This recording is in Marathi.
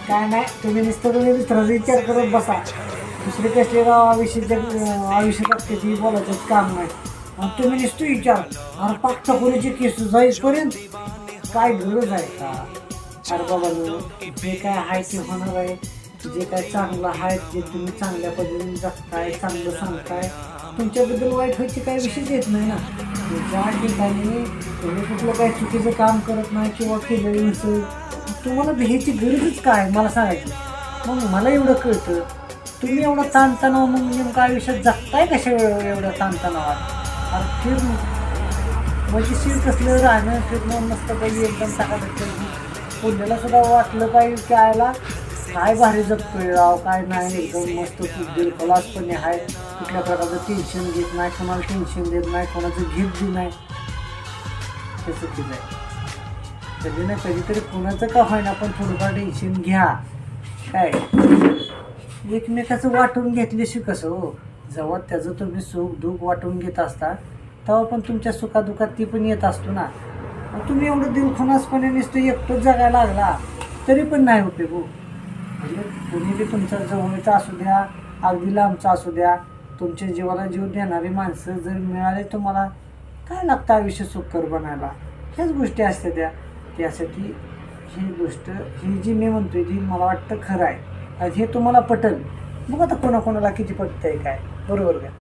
काय नाही, तुम्ही दुसऱ्याचा विचार करत बसा. दुसरे कसले आयुष्यात त्याची बोलायचं काम नाही. आणि तुम्ही नुसतं विचार, अरे पाकच्या खोलीची केस जाईपर्यंत काय गरज आहे का? अरे बाबा जे काय आहे ते होणार आहे. जे काय चांगलं आहे जे तुम्ही चांगल्या पद्धतीने जगताय, चांगलं सांगताय, तुमच्याबद्दल वाईट व्हायची काही विषय येत नाही ना. ज्या ठिकाणी तुम्ही कुठलं काही चुकीचं काम करत नाही किंवा केलं नसेल, तुम्हाला भ्यायची गरजच काय मला सांगायची. मग मला एवढं कळतं, तुम्ही एवढा ताणतणाव मग नेमकं आयुष्यात जगताय कशा एवढा ताणतणावात? अरे फिर म्हणजे शिर कसलं राहणं फिरणं नसतं पाहिजे एकदम टाकाटक. पुण्याला सुद्धा वाटलं पाहिजे की आयला काय भारी जगतोय राव, काय नाही एकदम मस्त दिलखलासपणे आहे, कुठल्या प्रकारचं टेन्शन घेत नाही, कोणाला टेन्शन देत नाही, कोणाचं घेत बी नाही. हे चुकीचं आहे. कधी ना कधीतरी कोणाचं का होईना पण थोडंफार टेन्शन घ्या. काय एकमेकाचं वाटून घेतल्याशी कसं हो, जेव्हा त्याचं तुम्ही सुख दुःख वाटून घेत असता तेव्हा पण तुमच्या सुखादुखात ती पण येत असतो ना. मग तुम्ही एवढं दिलखुलासपणे नुसतं एकटंच जगायला लागला तरी पण नाही उपयोग हो. म्हणजे कुणी बी तुमच्या जवळचा असू द्या, अगदी लांबचा असू द्या, तुमच्या जीवाला जीव देणारी माणसं जर मिळाले तुम्हाला, काय लागतं आयुष्य सुखकर बनायला? ह्याच गोष्टी असतात त्या. त्यासाठी ही गोष्ट ही जी मी म्हणतोय ती मला वाटतं खरं आहे. आणि हे तुम्हाला पटेल. बघ आता कोणाकोणाला किती पटतंय काय, बरोबर का?